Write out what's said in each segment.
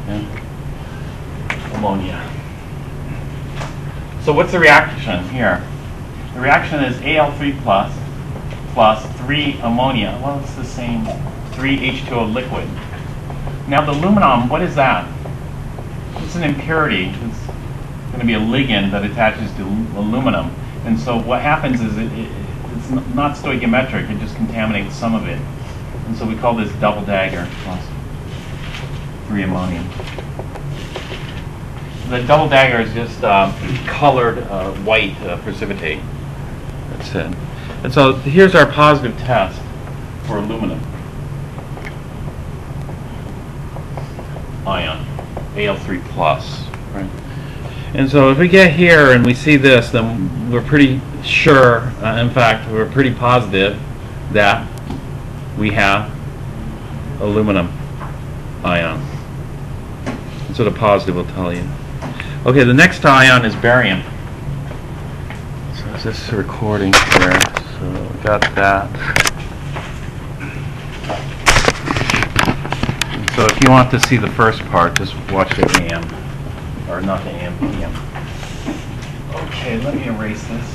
and ammonia. So what's the reaction here? The reaction is Al3 plus 3 ammonia. Well, it's the same, 3 H2O liquid. Now the aluminum, what is that? It's an impurity. It's going to be a ligand that attaches to aluminum. And so what happens is it's not stoichiometric, it just contaminates some of it. And so we call this double dagger plus 3 ammonium. The double dagger is just colored white precipitate. That's it. And so here's our positive test for aluminum. Ion, Al3 plus, right? And so if we get here and we see this, then we're pretty sure, in fact, we're pretty positive that we have aluminum ion. That's what a positive will tell you. Okay, the next ion is barium. So is this recording here? So we got that. So if you want to see the first part, just watch the AM. Or not the AM, PM. Okay, let me erase this.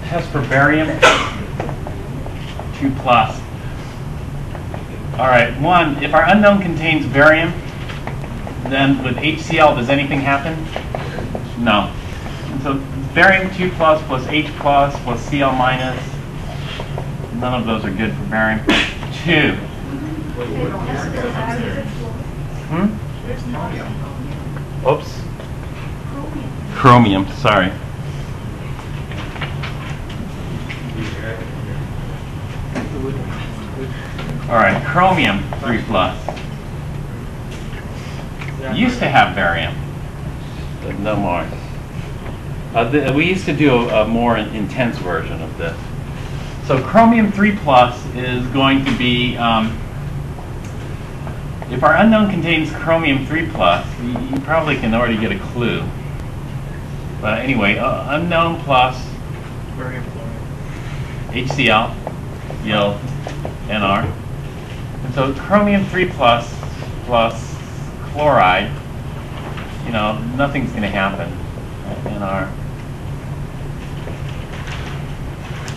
Test for barium, 2 plus. All right, 1, if our unknown contains barium, then with HCl, does anything happen? No. And so barium 2 plus H plus Cl minus, none of those are good for barium. 2. Oops. Chromium, sorry. All right, chromium 3 plus. Used to have barium, but no more. We used to do a more intense version of this. So chromium 3 plus is going to be, if our unknown contains chromium 3 plus, you probably can already get a clue. But anyway, unknown plus HCl, yield, Nr. And so chromium 3 plus chloride, you know, nothing's going to happen, Nr.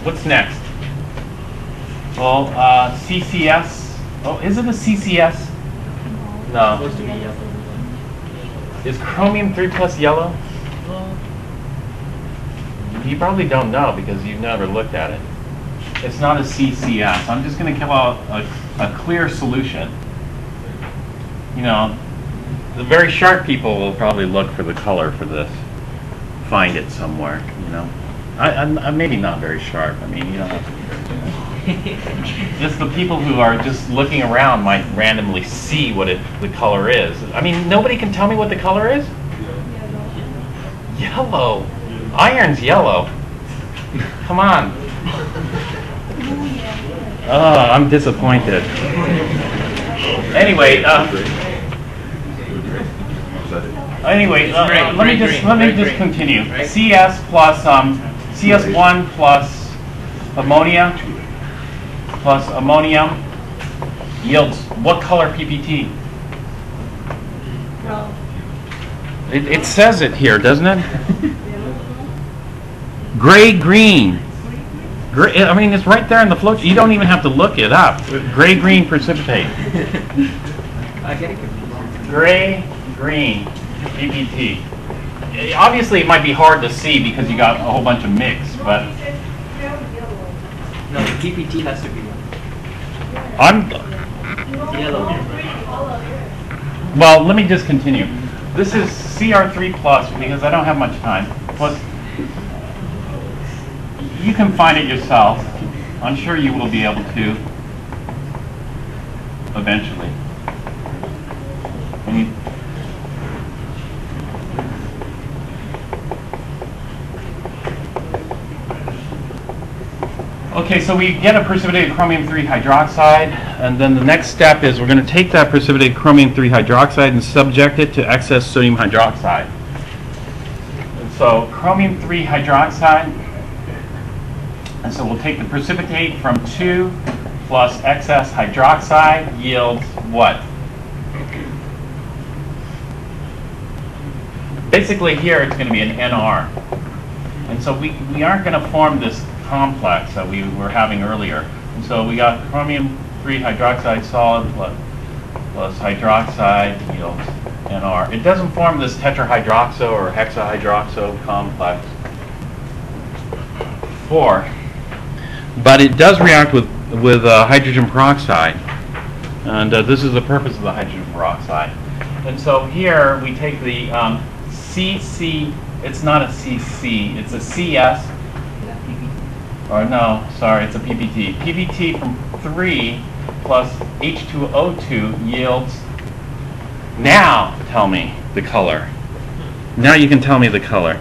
What's next? Well, CCS. Oh, is it a CCS? No. Is chromium 3 plus yellow? You probably don't know because you've never looked at it. It's not a CCS. I'm just going to give out a clear solution. You know, the very sharp people will probably look for the color for this. Find it somewhere, you know. I'm maybe not very sharp. I mean, you don't have to be very good. Just the people who are just looking around might randomly see what the color is. I mean, nobody can tell me what the color is? Yellow. Iron's yellow. Come on. Oh, I'm disappointed. Anyway, let me just continue. CS plus CS1 plus ammonia plus ammonium yields what color PPT? It says it here, doesn't it? Gray green. I mean, it's right there in the flow. You don't even have to look it up. Gray green precipitate. Gray green PPT. Obviously, it might be hard to see because you got a whole bunch of mix, but no, the PPT has to be yellow. Well, let me just continue. This is CR3 plus because I don't have much time. Plus, you can find it yourself. I'm sure you will be able to eventually. Okay, so we get a precipitated chromium 3 hydroxide, and then the next step is we're going to take that precipitated chromium 3 hydroxide and subject it to excess sodium hydroxide. And so chromium 3 hydroxide And so we'll take the precipitate from 2 plus excess hydroxide yields what? Basically here it's going to be an NR. And so we aren't going to form this complex that we were having earlier. And so we got chromium 3 hydroxide solid plus hydroxide yields NR. It doesn't form this tetrahydroxo or hexahydroxo complex 4. But it does react with hydrogen peroxide. And this is the purpose of the hydrogen peroxide. And so here we take the CC, it's not a CC, it's a CS. Or no, sorry, it's a PPT. PPT from 3 plus H2O2 yields, now tell me the color. Now you can tell me the color.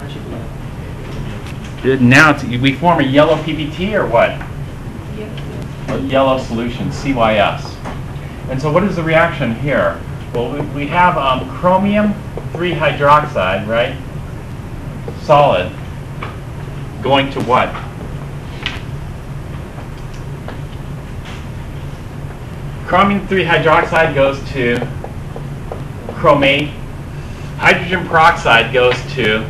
Now we form a yellow PPT or what? A yellow solution, CYS. And so what is the reaction here? Well, we have chromium 3 hydroxide, right? Solid. Going to what? Chromium 3 hydroxide goes to chromate. Hydrogen peroxide goes to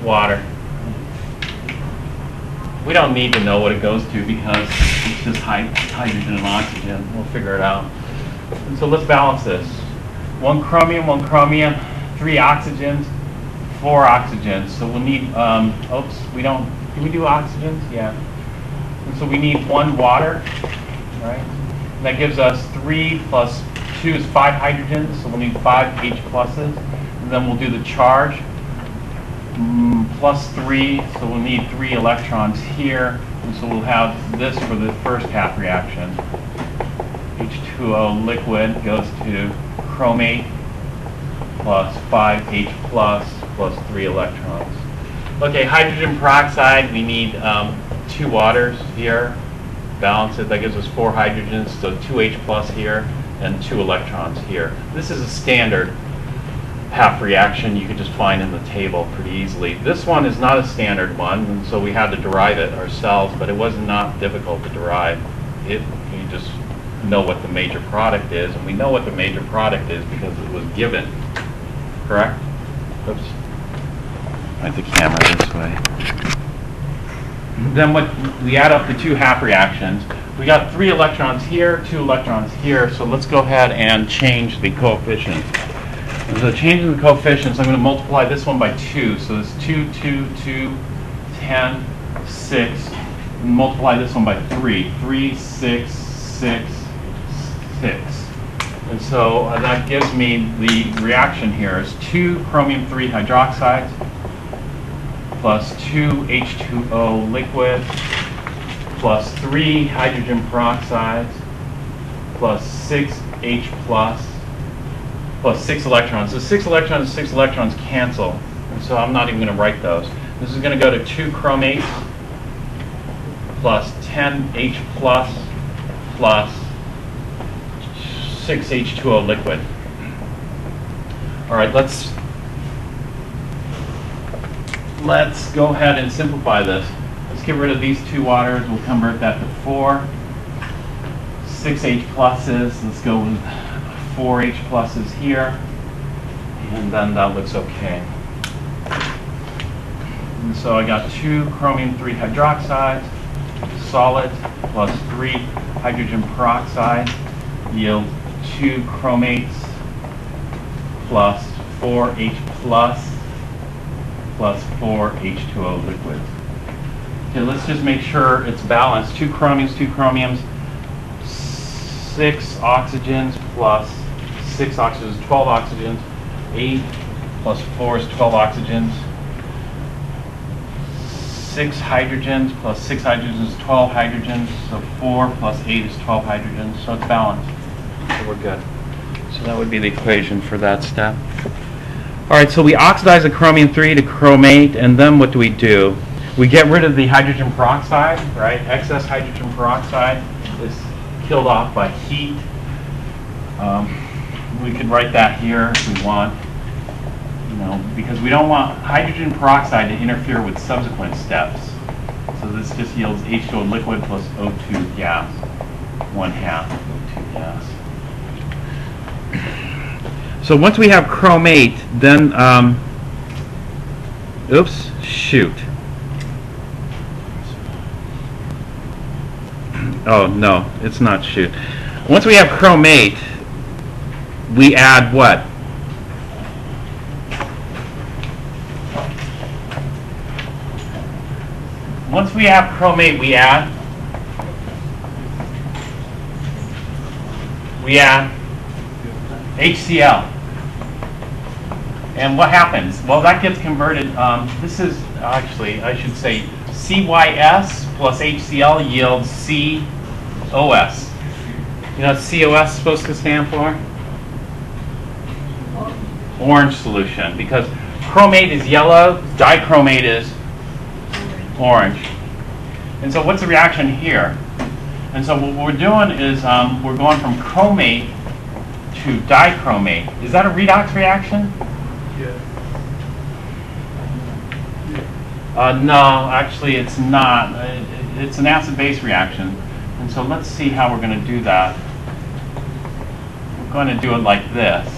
water. We don't need to know what it goes to because it's just hydrogen and oxygen. We'll figure it out. And so let's balance this. 1 chromium, 3 oxygens, 4 oxygens. So we'll need, oops, we don't, can we do oxygens? Yeah. And so we need 1 water, right? And that gives us 3 plus 2 is 5 hydrogens, so we'll need 5 H pluses. And then we'll do the charge. Plus 3, so we'll need 3 electrons here, and so we'll have this for the first half reaction. H2O liquid goes to chromate plus 5H plus 3 electrons. Okay, hydrogen peroxide, we need 2 waters here. Balance it, that gives us 4 hydrogens, so 2H plus here and 2 electrons here. This is a standard half reaction you could just find in the table pretty easily. This one is not a standard one, and so we had to derive it ourselves, but it was not difficult to derive. You just know what the major product is, and we know what the major product is because it was given. Correct? Oops. Right the camera this way. Then what we add up the 2 half reactions. We got 3 electrons here, 2 electrons here, so let's go ahead and change the coefficient. So changing the coefficients, I'm going to multiply this one by 2. So it's 2, 2, 2, 10, 6. And multiply this one by 3. 3, 6, 6, 6. And so that gives me the reaction here is 2 chromium 3 hydroxides plus 2 H2O liquid plus 3 hydrogen peroxides plus 6 H plus 6 electrons. So 6 electrons and 6 electrons cancel. And so I'm not even going to write those. This is going to go to 2 chromates plus 10 H plus 6 H2O liquid. All right, let's go ahead and simplify this. Let's get rid of these 2 waters. We'll convert that to 4. 6 H pluses. Let's go with 4 H pluses here, and then that looks okay. And so I got 2 chromium 3 hydroxides, solid, plus 3 hydrogen peroxide, yield 2 chromates, plus 4 H plus 4 H2O liquids. Okay, let's just make sure it's balanced. 2 chromiums, 6 oxygens plus 6 oxygens, 12 oxygens. 8 plus 4 is 12 oxygens. 6 hydrogens plus 6 hydrogens is 12 hydrogens. So 4 plus 8 is 12 hydrogens. So it's balanced. So we're good. So that would be the equation for that step. All right, so we oxidize the chromium 3 to chromate, and then what do? We get rid of the hydrogen peroxide, right? Excess hydrogen peroxide is killed off by heat. We could write that here if we want, because we don't want hydrogen peroxide to interfere with subsequent steps. So this just yields H2O liquid plus O2 gas, 1/2 O2 gas. So once we have chromate, then, oops, shoot. Oh, no, it's not shoot. Once we have chromate, we add what? Once we have chromate, we add HCl. And what happens? Well, that gets converted. This is actually, I should say, CYS plus HCl yields COS. You know what COS is supposed to stand for? Orange solution, because chromate is yellow, dichromate is orange. And so what's the reaction here? And so what we're doing is we're going from chromate to dichromate. Is that a redox reaction? Yeah. No, actually it's not. It's an acid-base reaction. And so let's see how we're going to do that. We're going to do it like this.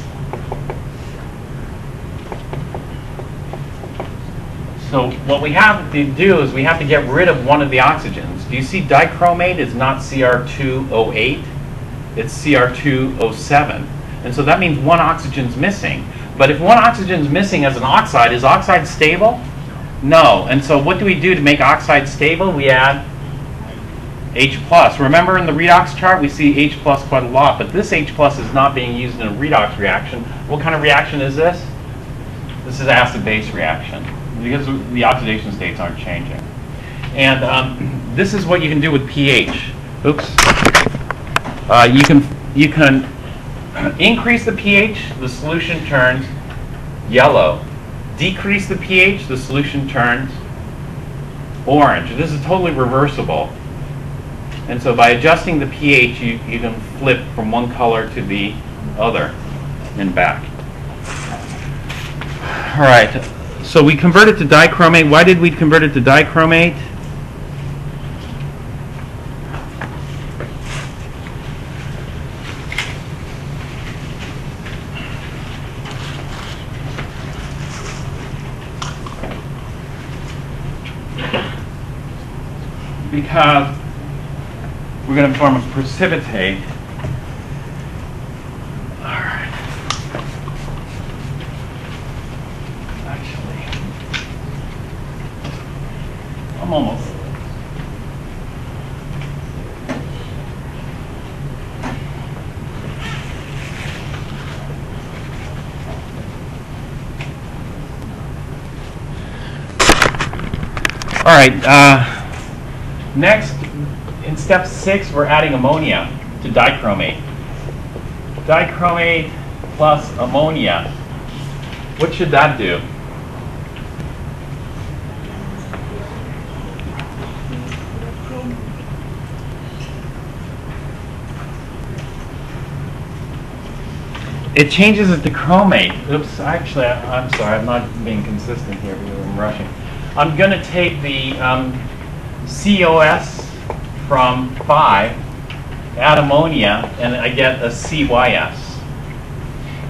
So what we have to do is we have to get rid of one of the oxygens. Do you see dichromate is not Cr2O8, it's Cr2O7. And so that means one oxygen's missing. But if one oxygen's missing as an oxide, is oxide stable? No. And so what do we do to make oxide stable? We add H+. Remember in the redox chart we see H+ quite a lot, but this H+ is not being used in a redox reaction. What kind of reaction is this? This is acid-base reaction, because the oxidation states aren't changing. And this is what you can do with pH. Oops. You can increase the pH, the solution turns yellow. Decrease the pH, the solution turns orange. This is totally reversible. And so by adjusting the pH, you can flip from one color to the other and back. All right. So we converted to dichromate. Why did we convert it to dichromate? Because we're going to form a precipitate. All right. Actually, I'm almost. All right. Next, in step 6, we're adding ammonia to dichromate. Dichromate plus ammonia. What should that do? It changes it to chromate. Oops, actually, I'm sorry, I'm not being consistent here because I'm rushing. I'm going to take the COS from 5, add ammonia, and I get a CYS.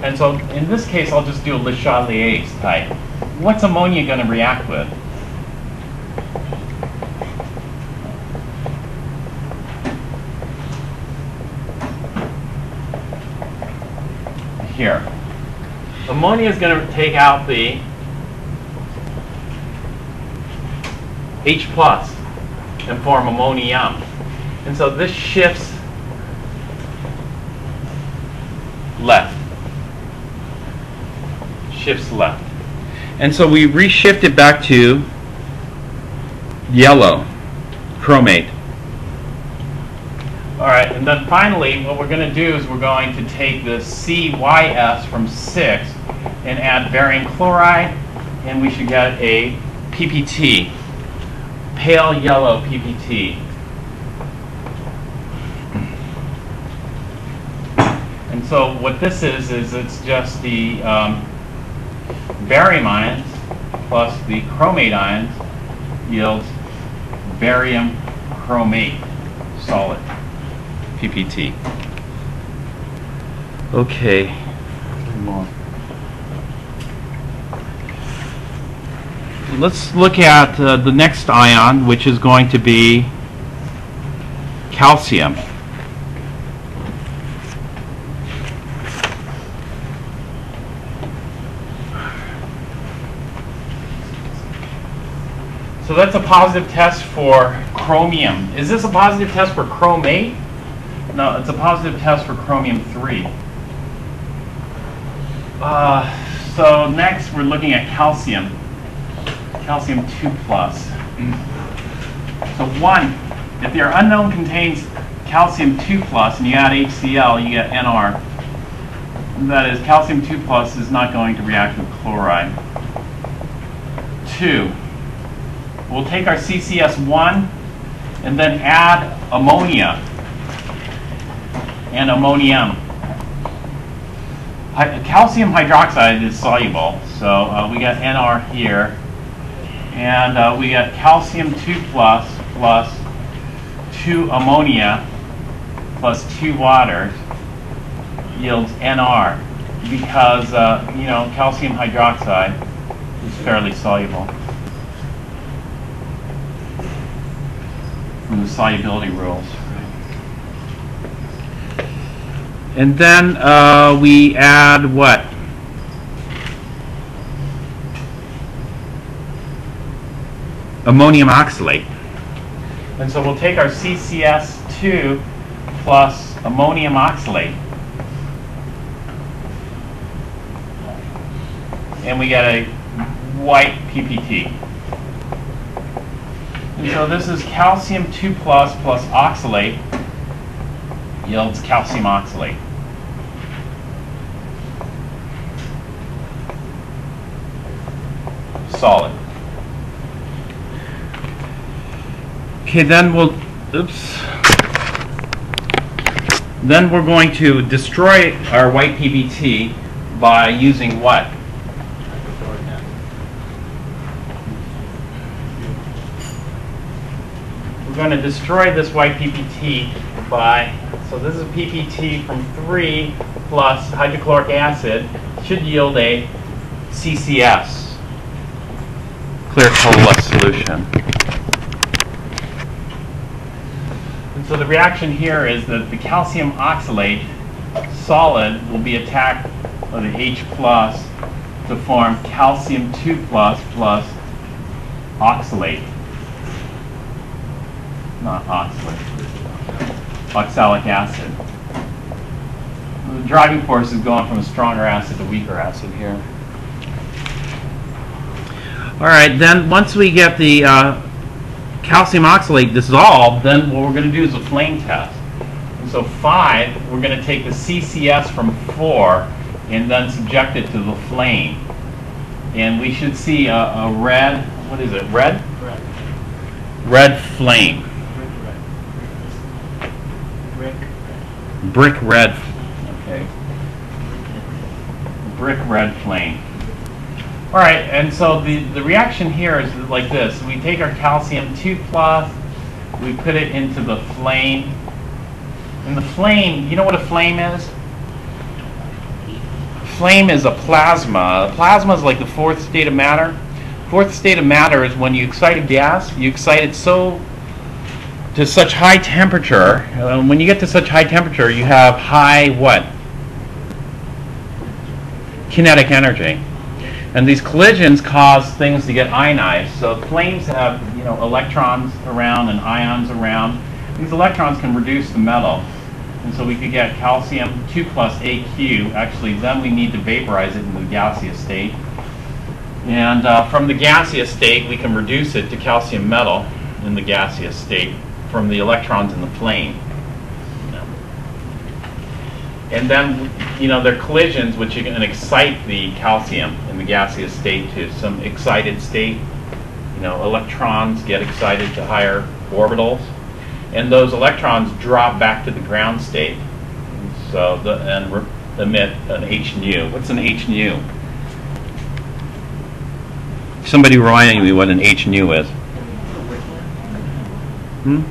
And so in this case, I'll just do a Le Chatelier's type. What's ammonia going to react with? Here. Ammonia is going to take out the H+ and form ammonium. And so this shifts left. Shifts left. And so we reshift it back to yellow, chromate. All right, and then finally what we're going to do is we're going to take the CYS from 6 and add barium chloride, and we should get a PPT. Pale yellow PPT. And so what this is it's just the barium ions plus the chromate ions yields barium chromate solid, PPT. Okay. Let's look at the next ion, which is going to be calcium. So that's a positive test for chromium. Is this a positive test for chromate? No, it's a positive test for chromium 3. So next we're looking at calcium. Calcium 2 plus. So 1, if your unknown contains calcium 2 plus and you add HCl, you get NR. That is, calcium 2 plus is not going to react with chloride. 2, we'll take our CCS1 and then add ammonia and ammonium. Calcium hydroxide is soluble, so we got NR here. And we got calcium 2 plus plus 2 ammonia plus 2 waters yields NR because, calcium hydroxide is fairly soluble from the solubility rules. And then we add what? Ammonium oxalate. And so we'll take our CCS2 plus ammonium oxalate. And we get a white PPT. And so this is calcium 2 plus plus oxalate yields calcium oxalate. Solid. Okay, then then we're going to destroy our white PPT by using what? We're going to destroy this white PPT by, so this is a PPT from 3 plus hydrochloric acid, should yield a CCS, clear colorless solution. So the reaction here is that the calcium oxalate solid will be attacked by the H plus to form calcium 2 plus plus oxalate. Not oxalate. Oxalic acid. The driving force is going from a stronger acid to weaker acid here. All right, then once we get the calcium oxalate dissolved, then what we're going to do is a flame test. And so 5, we're going to take the CCS from 4 and then subject it to the flame. And we should see a red, what is it, red? Red. Red flame. Brick red. Okay. Brick red flame. All right, and so the reaction here is like this. We take our calcium 2 plus, we put it into the flame. And the flame, you know what a flame is? Flame is a plasma. A plasma is like the 4th state of matter. 4th state of matter is when you excite a gas, you excite it to such high temperature. When you get to such high temperature, you have high what? Kinetic energy. And these collisions cause things to get ionized. So flames have, electrons around and ions around. These electrons can reduce the metal. And so we could get calcium 2 plus AQ. Actually, then we need to vaporize it into the gaseous state. And from the gaseous state, we can reduce it to calcium metal in the gaseous state from the electrons in the flame. And then, there are collisions which can excite the calcium in the gaseous state to some excited state. Electrons get excited to higher orbitals, and those electrons drop back to the ground state. So and emit an H nu. What's an H nu? Somebody remind me what an H nu is. Hmm?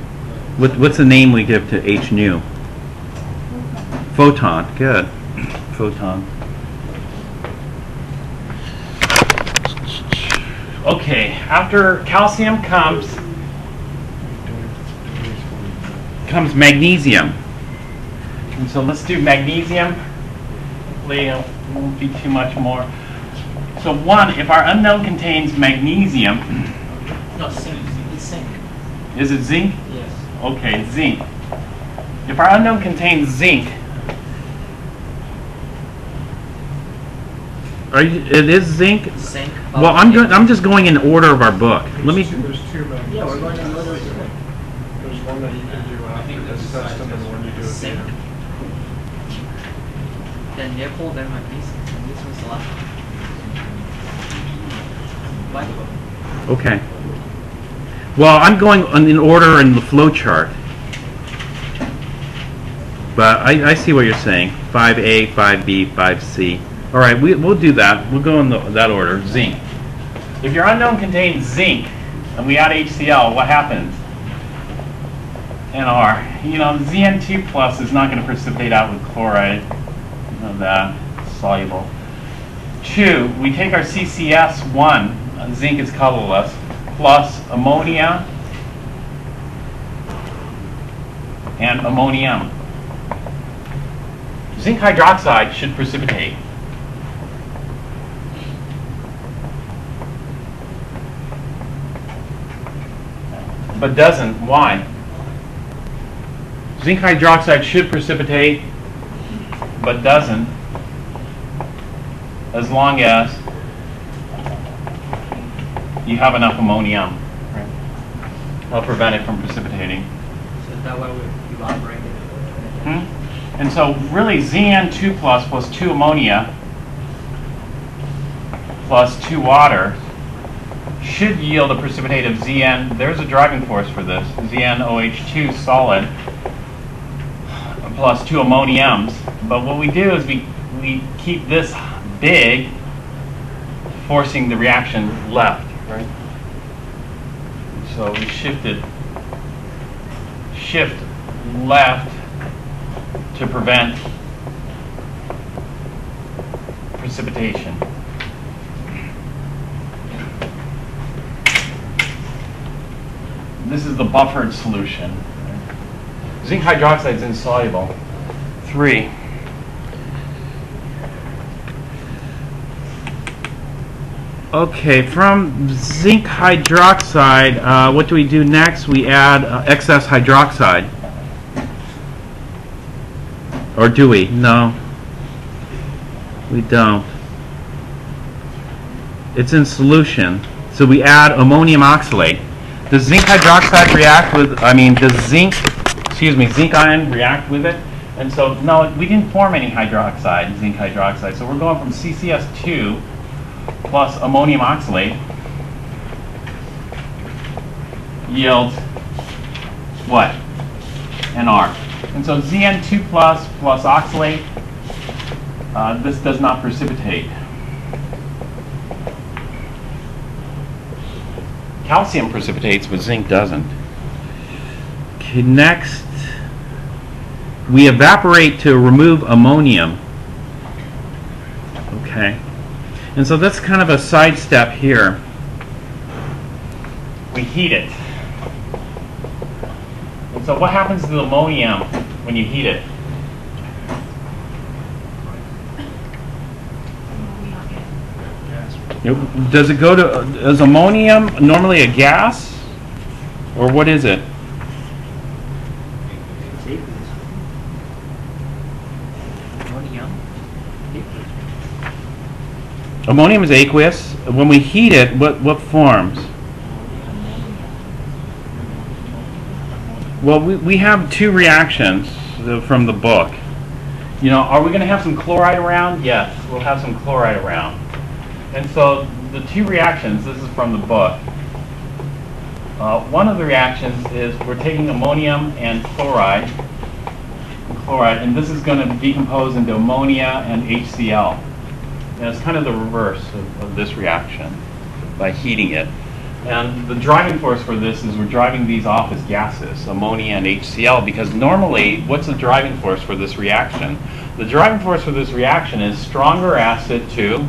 What's the name we give to H nu? Photon. Good. Photon. Okay, after calcium comes magnesium. And so let's do magnesium. Hopefully it won't be too much more. So one, if our unknown contains magnesium. No, zinc. It's zinc. Is it zinc? Yes. Okay, zinc. If our unknown contains zinc, it is zinc? Zinc. Well, I'm just going in order of our book. Let me. There's two magnesium. Yeah, we're going in order. There's one that you can do after this system and one you do at the Zinc. end. Then nickel, then magnesium. And this one's the last one. What? Okay. Well, I'm going in order in the flow chart. But I see what you're saying. 5A, 5B, 5C. All right, we'll do that. We'll go in that order. Zinc. If your unknown contains zinc, and we add HCl, what happens? NR. You know, Zn2 plus is not going to precipitate out with chloride. You know that. It's soluble. 2, we take our CCS1, zinc is colorless, plus ammonia and ammonium. Zinc hydroxide should precipitate. But doesn't. Why? Zinc hydroxide should precipitate, but doesn't, as long as you have enough ammonium. That'll prevent it from precipitating. So that way we evaporate it. And so really Zn2 plus 2 ammonia plus 2 water should yield a precipitate of Zn. There's a driving force for this. ZnOH2 solid plus 2 ammoniums. But what we do is we keep this big, forcing the reaction left, right? So we shift left to prevent precipitation. This is the buffered solution. Zinc hydroxide is insoluble. 3. Okay, from zinc hydroxide, what do we do next? We add excess hydroxide. Or do we? No. We don't. It's in solution. So we add ammonium oxalate. Does zinc hydroxide react with, does zinc ion react with it? And so, no, we didn't form any hydroxide, zinc hydroxide. So we're going from CCS2 plus ammonium oxalate yields what? NR. And so Zn2 plus oxalate, this does not precipitate. Calcium precipitates, but zinc doesn't. Okay, next, we evaporate to remove ammonium. Okay. And so that's kind of a side step here. We heat it. And so what happens to the ammonium when you heat it? Does it go to, is ammonium normally a gas? Or what is it? Ammonium is aqueous. When we heat it, what forms? Well, we have 2 reactions from the book. You know, are we going to have some chloride around? Yes, we'll have some chloride around. And so the 2 reactions, this is from the book. One of the reactions is we're taking ammonium and chloride, and this is going to decompose into ammonia and HCl. And it's kind of the reverse of this reaction by heating it. And the driving force for this is we're driving these off as gases, ammonia and HCl, because normally, what's the driving force for this reaction? The driving force for this reaction is stronger acid to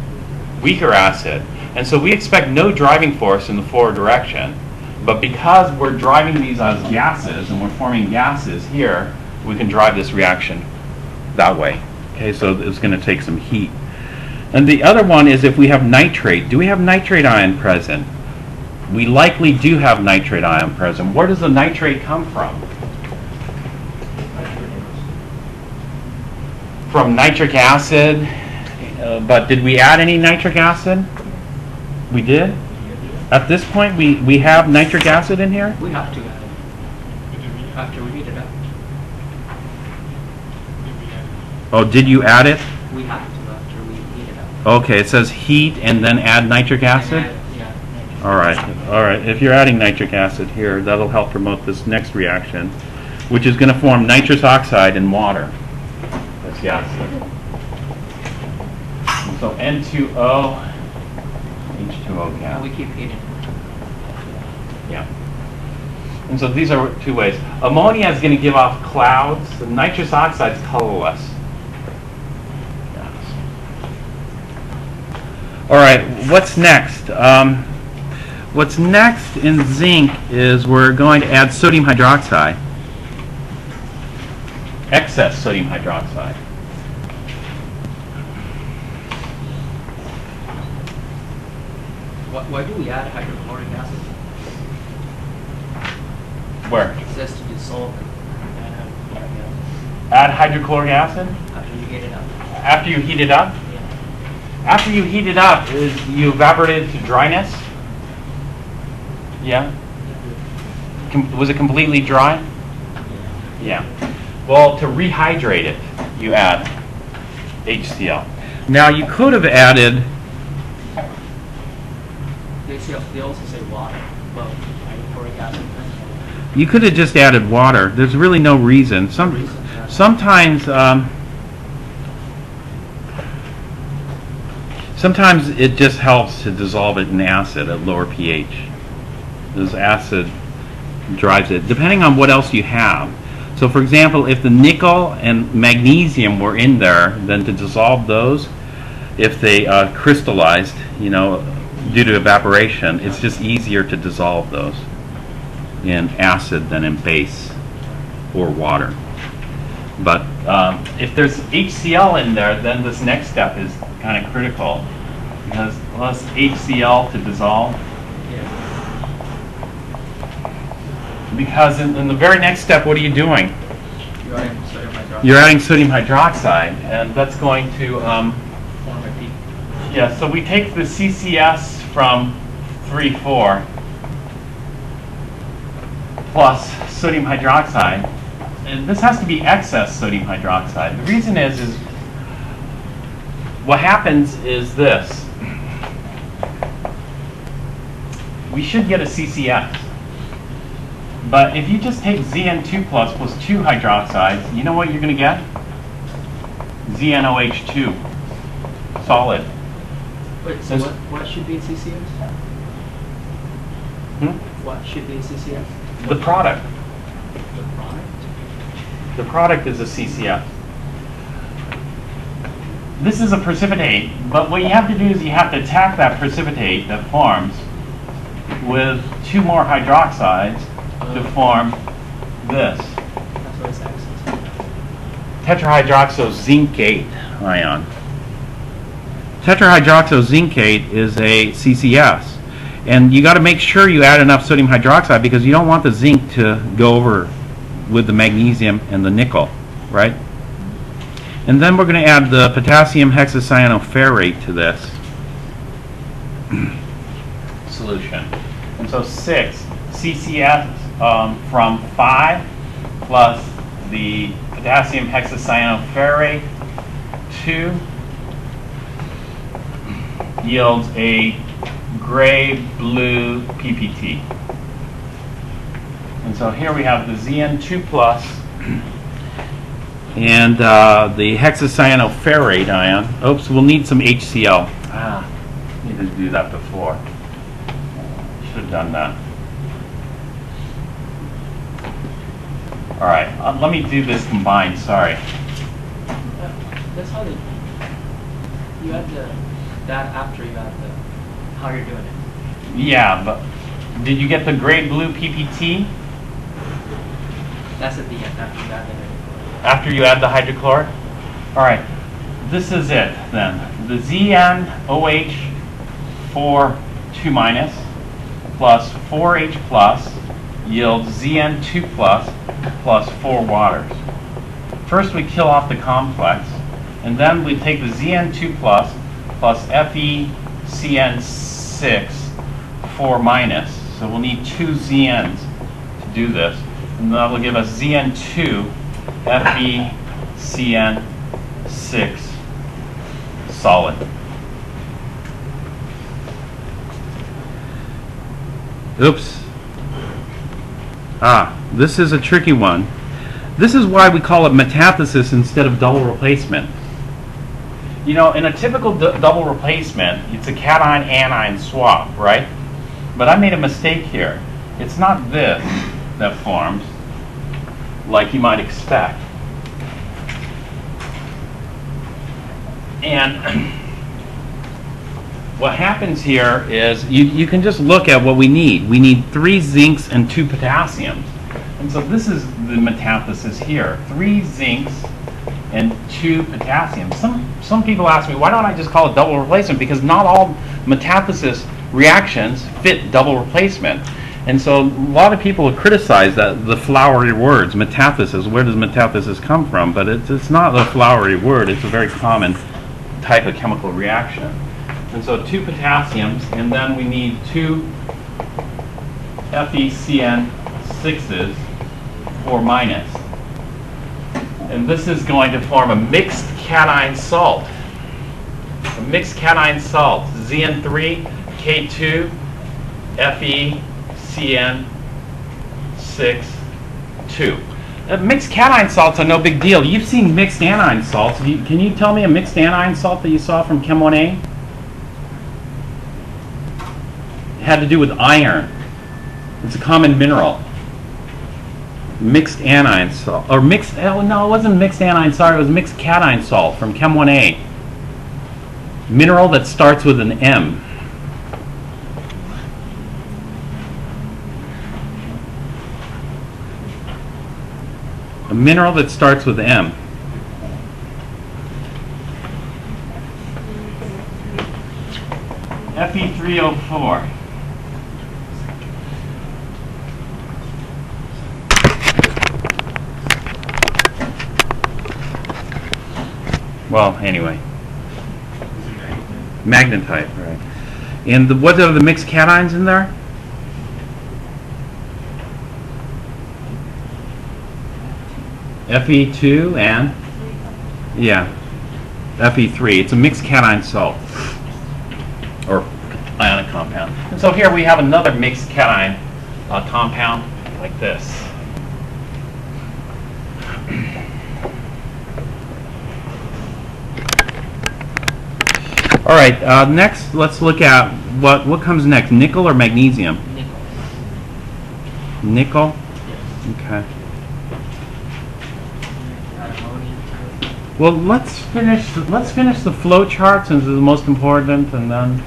weaker acid. And so we expect no driving force in the forward direction. But because we're driving these as gases and we're forming gases here, we can drive this reaction that way. Okay, so it's going to take some heat. And the other one is if we have nitrate. Do we have nitrate ion present? We likely do have nitrate ion present. Where does the nitrate come from? From nitric acid. But did we add any nitric acid? We did? At this point, we have nitric acid in here? We have to add it after we heat it up. Oh, did you add it? We have to after we heat it up. Okay, it says heat and then add nitric acid? Yeah. All right. If you're adding nitric acid here, that'll help promote this next reaction, which is going to form nitrous oxide and water. That's the acid. And so N2O, H2O gas. And we keep heating. Yeah. And so these are two ways. Ammonia is going to give off clouds. The nitrous oxide is colorless. Yes. All right, what's next? What's next in zinc is we're going to add sodium hydroxide. Excess sodium hydroxide. Why do we add hydrochloric acid? Where? It says to dissolve it. Add hydrochloric acid? After you heat it up. After you heat it up? Yeah. After you heat it up, you evaporate it to dryness? Yeah? Was it completely dry? Yeah. Well, to rehydrate it, you add HCl. Now, you could have added... They also say water, but hydrochloric acid. You could have just added water. There's really no reason. Sometimes it just helps to dissolve it in acid at lower pH. This acid drives it, depending on what else you have. So for example, if the nickel and magnesium were in there, then to dissolve those, if they crystallized, due to evaporation, it's just easier to dissolve those in acid than in base or water. But if there's HCl in there, then this next step is kind of critical, because less HCl to dissolve. Because in the very next step, what are you doing? You're adding sodium hydroxide. You're adding sodium hydroxide, and that's going to form a peak. yeah. So we take the CCS from 3,4 plus sodium hydroxide, and this has to be excess sodium hydroxide. The reason is what happens is this. We should get a CCS. But if you just take ZN2 plus 2 hydroxides, you know what you're going to get? ZNOH2, solid. Wait, so what should be in CCS? What should be in CCS? The product. The product? The product is a CCS. This is a precipitate, but what you have to do is you have to attack that precipitate that forms with 2 more hydroxides to form this. That's what it's excess. Tetrahydroxozincate ion. Tetrahydroxozincate is a CCS. And you got to make sure you add enough sodium hydroxide because you don't want the zinc to go over with the magnesium and the nickel, right? And then we're going to add the potassium hexacyanoferrate to this solution. And so 6 CCS from 5 plus the potassium hexacyanoferrate 2 yields a gray-blue PPT. And so here we have the ZN2 plus and the hexacyanoferrate ion. Oops, we'll need some HCl. Need to do that before. Should have done that. All right, let me do this combined, sorry. That's how you add that after you add how you're doing it. Yeah, but did you get the gray blue PPT? That's at the end after you add it. After you add the hydrochloric? All right, this is it then. The ZnOH 4 2 minus plus 4H plus yields Zn2 plus 4 waters. First we kill off the complex, and then we take the Zn2 plus FeCN6 4 minus. So we'll need 2 Zns to do this, and that will give us Zn2 FeCN6 solid. Oops. This is a tricky one. This is why we call it metathesis instead of double replacement. You know, in a typical double replacement, it's a cation-anion swap, right? But I made a mistake here. It's not this that forms, like you might expect. And what happens here is you can just look at what we need. We need 3 zincs and 2 potassiums. And so this is the metathesis here. 3 zincs and 2 potassiums. Some people ask me, why don't I just call it double replacement? Because not all metathesis reactions fit double replacement. And so a lot of people criticize that the flowery words, metathesis. Where does metathesis come from? But it's not a flowery word. It's a very common type of chemical reaction. And so 2 potassiums, and then we need 2 FeCN6s 4 minus. And this is going to form a mixed cation salt. A mixed cation salt, Zn3, K2, FeCN6, 2. Mixed cation salts are no big deal. You've seen mixed anion salts. Can you tell me a mixed anion salt that you saw from Chem 1A? It had to do with iron. It's a common mineral. Mixed anion salt. Or mixed, oh no, it wasn't mixed anion, sorry, it was mixed cation salt from Chem 1A. Mineral that starts with an M. A mineral that starts with M. Fe3O4. Well, anyway. Magnetite, right. And what are the mixed cations in there? Fe2 and? Yeah. Fe3. It's a mixed cation salt. Or ionic compound. And so here we have another mixed cation compound like this. All right, next let's look at what comes next, nickel or magnesium? Nickel. Nickel? Okay. Well, let's finish the flow chart since it's the most important, and then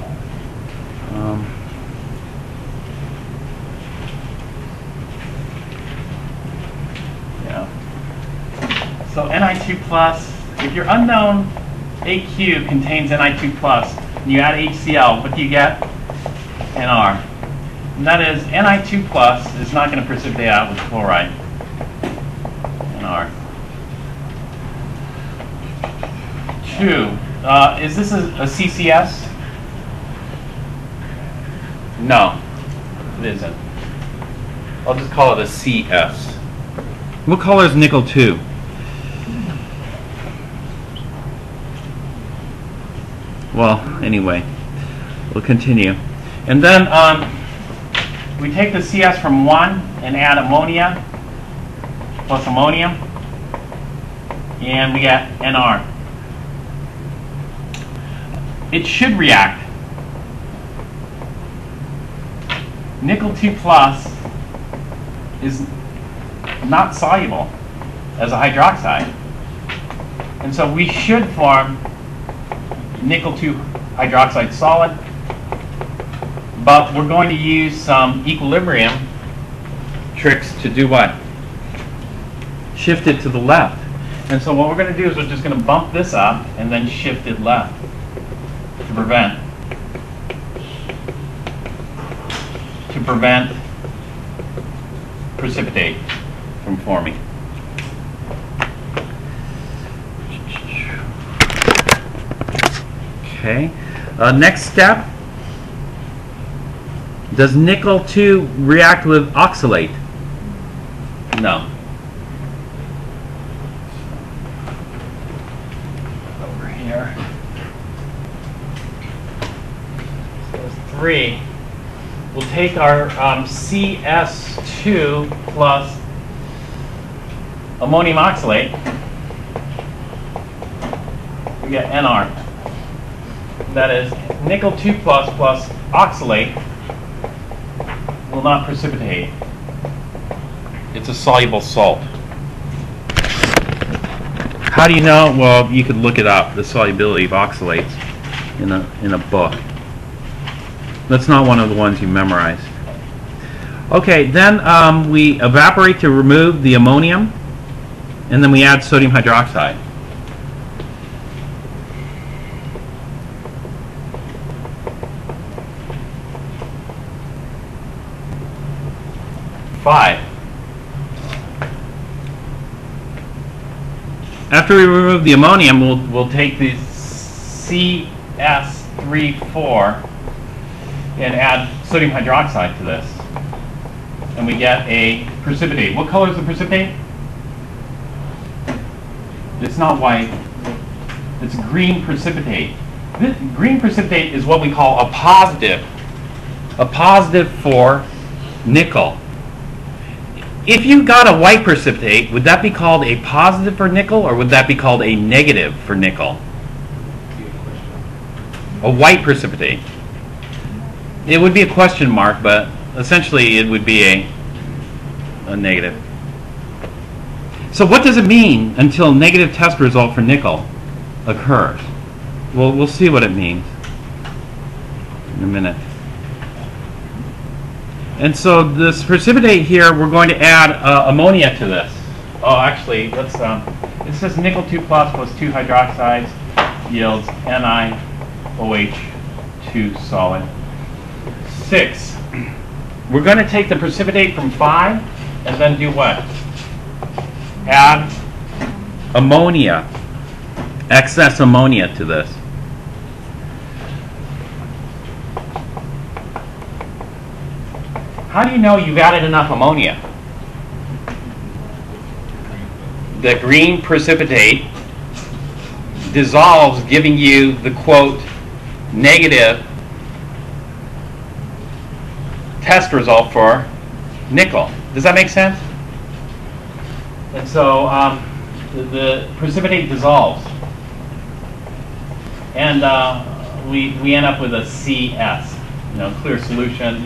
yeah. So Ni2 plus, if your unknown AQ contains Ni2 plus, and you add HCl, what do you get? Nr. And that is Ni2 plus is not going to precipitate out with chloride. Nr. 2. Is this a CCS? No, it isn't. I'll just call it a CS. What color is nickel 2? Well, anyway, we'll continue. And then we take the CS from 1 and add ammonia plus ammonium, and we get Nr. It should react. nickel 2 plus is not soluble as a hydroxide. And so we should form nickel 2 hydroxide solid, but we're going to use some equilibrium tricks to do what? Shift it to the left. And so what we're going to do is we're just going to bump this up and then shift it left to prevent precipitate from forming. Okay. Next step. Does nickel 2 react with oxalate? No. Over here. So 3. We'll take our CS2 plus ammonium oxalate. We get NR. That is nickel 2 plus oxalate will not precipitate. It's a soluble salt. How do you know? Well, you could look it up, the solubility of oxalates in a book. That's not one of the ones you memorized. Okay, then we evaporate to remove the ammonium, and then we add sodium hydroxide. After we remove the ammonium, we'll take the CS3,4 and add sodium hydroxide to this, and we get a precipitate. What color is the precipitate? It's not white. It's green precipitate. This green precipitate is what we call a positive. A positive for nickel. If you got a white precipitate, would that be called a positive for nickel, or would that be called a negative for nickel? A white precipitate. It would be a question mark, but essentially it would be a negative. So what does it mean until a negative test result for nickel occurs? Well, we'll see what it means in a minute. And so this precipitate here, we're going to add ammonia to this. Oh, actually, let's. It says nickel 2 plus 2 hydroxides yields NiOH2 solid. 6. We're going to take the precipitate from 5 and then do what? Add ammonia, excess ammonia to this. How do you know you've added enough ammonia? The green precipitate dissolves, giving you the quote negative test result for nickel. Does that make sense? And so the precipitate dissolves, and we end up with a CS. Clear solution.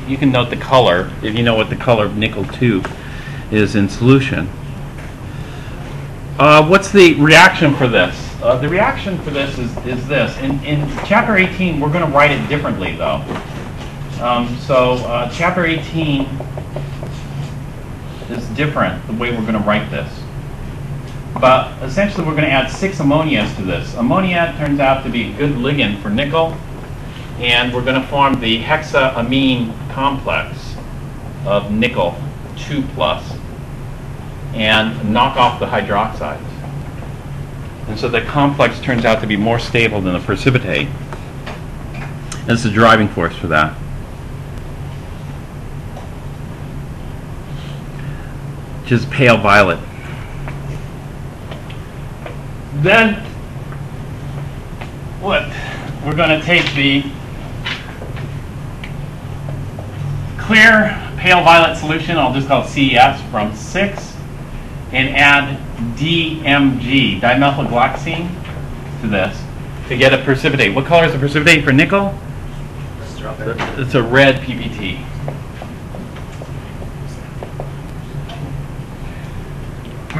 You can note the color if you know what the color of nickel 2 is in solution. What's the reaction for this? The reaction for this is this. In chapter 18, we're going to write it differently, though. Chapter 18 is different, the way we're going to write this. But essentially, we're going to add 6 ammonias to this. Ammonia turns out to be a good ligand for nickel. And we're going to form the hexaamine complex of nickel 2 plus and knock off the hydroxides. And so the complex turns out to be more stable than the precipitate. That's the driving force for that. Which is pale violet. Then what? We're going to take the clear pale violet solution, I'll just call it CES, from 6, and add DMG, dimethylglycine, to this to get a precipitate. What color is the precipitate for nickel? It's a red PPT.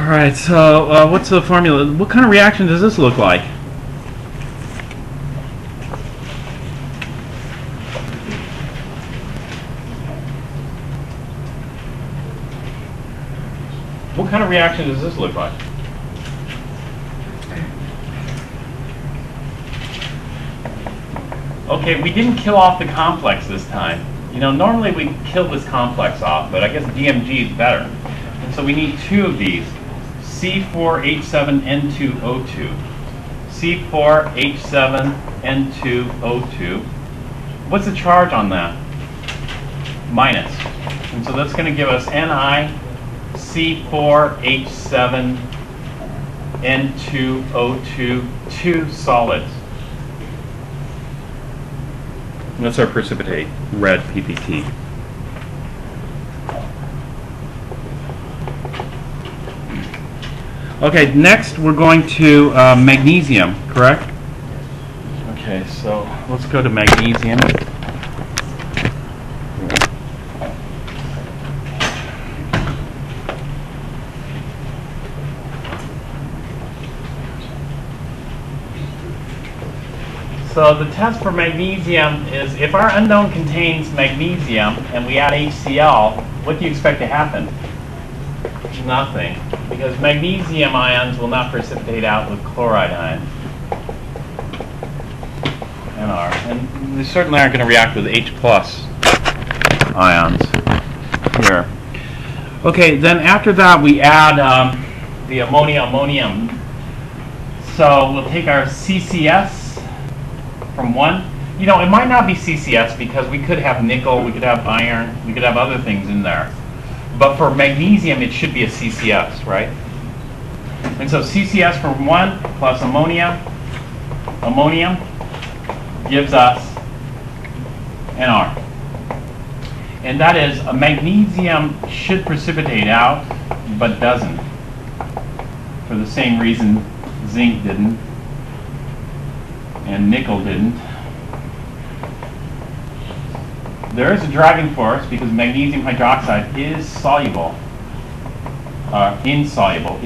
All right, so what's the formula? What kind of reaction does this look like? What kind of reaction does this look like? Okay, we didn't kill off the complex this time. You know, normally we kill this complex off, but I guess DMG is better. And so we need two of these, C4H7N2O2. C4H7N2O2. What's the charge on that? Minus. And so that's going to give us NiC4H7N2O2, two solids. And that's our precipitate, red PPT. Okay, next we're going to magnesium, correct? Okay, so let's go to magnesium. So the test for magnesium is if our unknown contains magnesium and we add HCl, what do you expect to happen? Nothing, because magnesium ions will not precipitate out with chloride ions. NR. And they certainly aren't going to react with H plus ions here. Okay, then after that we add the ammonium. So we'll take our CCS from 1. You know, it might not be CCS because we could have nickel, we could have iron, we could have other things in there. But for magnesium, it should be a CCS, right? And so CCS from 1 plus ammonium gives us NR. And that is, a magnesium should precipitate out, but doesn't. For the same reason zinc didn't, and nickel didn't. There is a driving force because magnesium hydroxide is soluble, insoluble.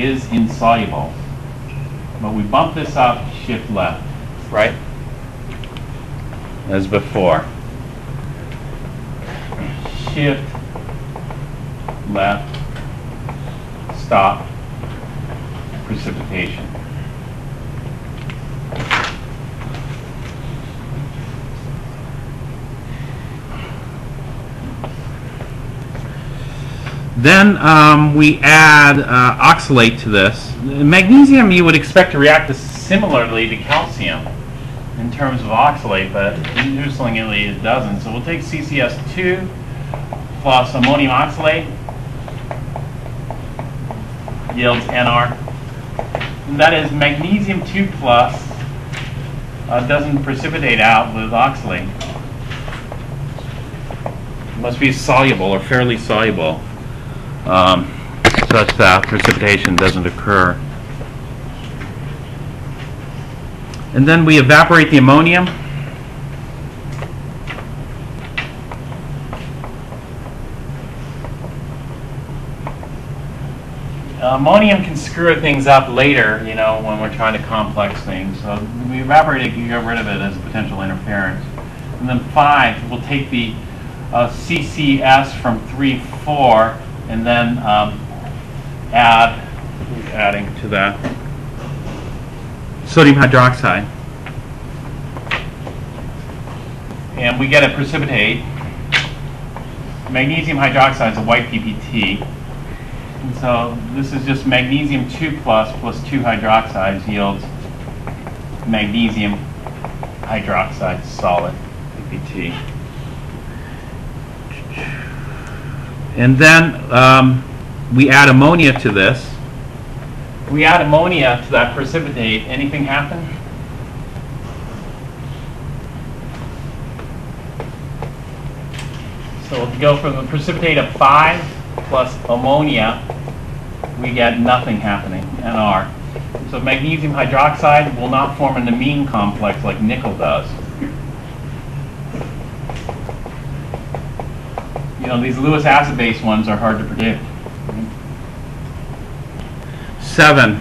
But we bump this up, shift left, right? As before. Shift left, stop, precipitation. Then we add oxalate to this. Magnesium you would expect to react similarly to calcium in terms of oxalate, but interestingly it doesn't. So we'll take CCS2 plus ammonium oxalate, yields NR. And that is magnesium 2 plus doesn't precipitate out with oxalate. It must be soluble or fairly soluble. Such that precipitation doesn't occur. And then we evaporate the ammonium. Ammonium can screw things up later, you know, when we're trying to complex things. So we evaporate it, you get rid of it as potential interference. And then 5, we'll take the CCS from 3,4 and then adding to that sodium hydroxide. And we get a precipitate. Magnesium hydroxide is a white PPT. And so this is just magnesium 2 plus 2 hydroxides yields magnesium hydroxide solid PPT. And then we add ammonia to this. We add ammonia to that precipitate. Anything happen? So if we go from the precipitate of 5 plus ammonia, we get nothing happening, NR. So magnesium hydroxide will not form an amine complex like nickel does. You know, these Lewis acid-base ones are hard to predict. 7.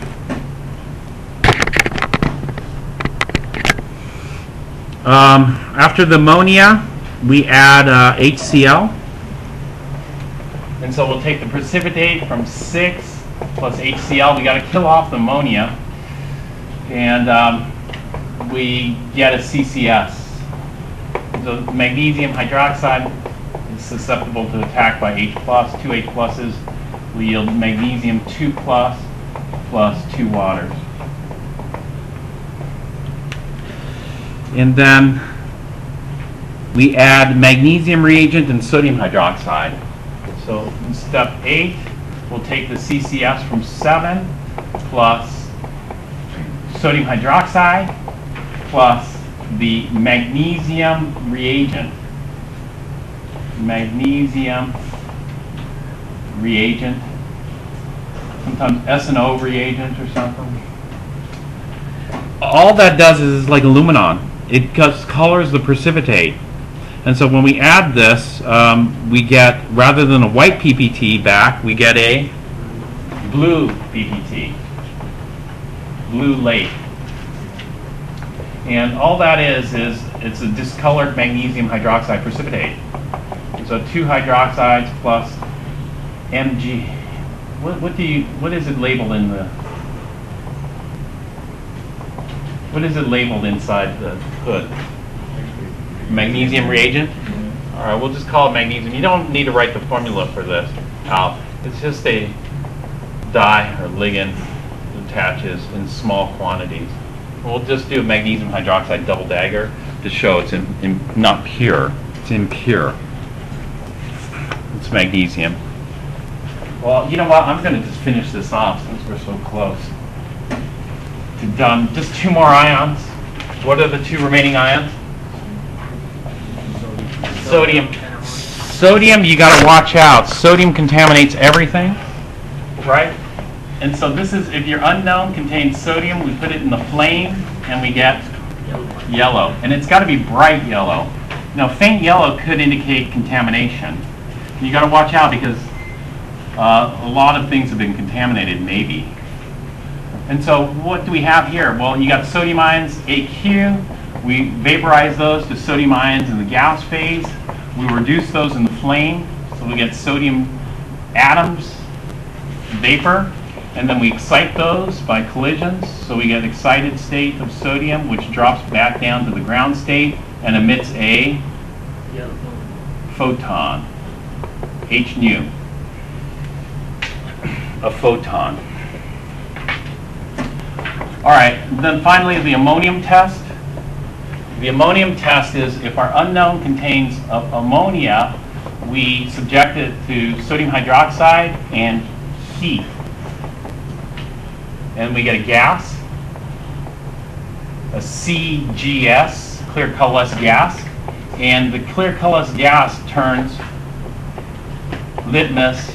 After the ammonia, we add HCl. And so we'll take the precipitate from 6 plus HCl. We got to kill off the ammonia. And we get a CCS. The magnesium hydroxide is susceptible to attack by H+. 2 H pluses will yield magnesium 2+ plus 2 waters. And then we add magnesium reagent and sodium hydroxide. So in step 8, we'll take the CCS from 7 plus sodium hydroxide plus the magnesium reagent. Magnesium reagent. Sometimes S&O reagent or something. All that does is like aluminum. It colors the precipitate. And so when we add this, we get, rather than a white PPT back, we get a blue PPT. Blue lake. And all that is it's a discolored magnesium hydroxide precipitate. So 2 hydroxides plus Mg. What is it labeled in the? What is it labeled inside the hood? Magnesium reagent? All right, we'll just call it magnesium. You don't need to write the formula for this out. It's just a dye or ligand that attaches in small quantities. We'll just do a magnesium hydroxide double dagger to show it's not pure. It's impure. It's magnesium. Well, you know what? I'm going to just finish this off since we're so close to done. Just 2 more ions. What are the 2 remaining ions? Sodium. Sodium, you got to watch out. Sodium contaminates everything, right? And so this is, if your unknown contains sodium, we put it in the flame and we get yellow. And it's got to be bright yellow. Now, faint yellow could indicate contamination. You got to watch out because a lot of things have been contaminated, maybe. And so what do we have here? Well, you got sodium ions, AQ. We vaporize those to sodium ions in the gas phase. We reduce those in the flame, so we get sodium atoms, vapor. And then we excite those by collisions, so we get excited state of sodium, which drops back down to the ground state and emits a photon, H nu, a photon. All right, then finally the ammonium test. The ammonium test is if our unknown contains ammonia, we subject it to sodium hydroxide and heat. And we get a gas, a CGS, clear colorless gas, and the clear colorless gas turns litmus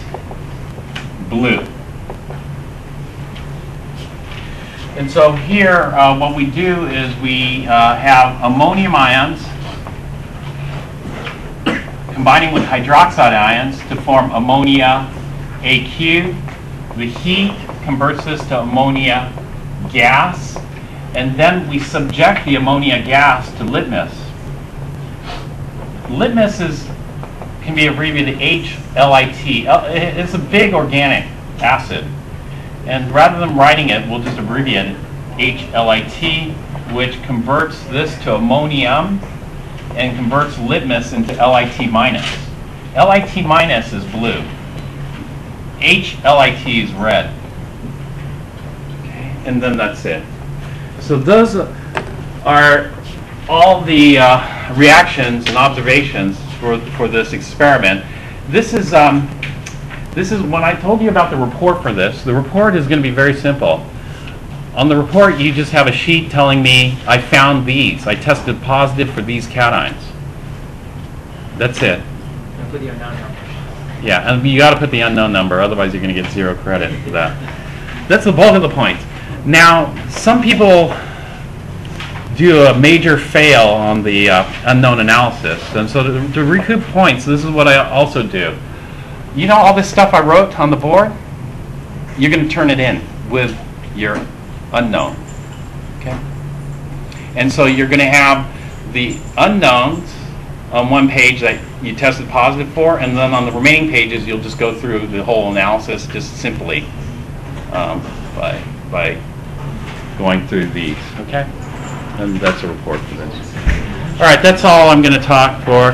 blue. And so here, what we do is we have ammonium ions combining with hydroxide ions to form ammonia AQ. The heat converts this to ammonia gas, and then we subject the ammonia gas to litmus. Litmus can be abbreviated HLIT. It's a big organic acid. And rather than writing it, we'll just abbreviate it HLIT, which converts this to ammonium and converts litmus into LIT minus. LIT minus is blue. HLIT is red. Okay, and then that's it. So those are all the reactions and observations for this experiment. This is when I told you about the report for this. The report is going to be very simple. On the report, you just have a sheet telling me I found these. I tested positive for these cations. That's it. And put the unknown number. Yeah, and you got to put the unknown number, otherwise you're going to get 0 credit for that. That's the bulk of the points. Now, some people do a major fail on the unknown analysis, and so to recoup points, this is what I also do. You know all this stuff I wrote on the board? You're going to turn it in. with your unknown. Okay? And so you're going to have the unknowns on one page that you tested positive for, and then on the remaining pages you'll just go through the whole analysis just simply by going through these. Okay? And that's a report for this. All right, that's all I'm going to talk for.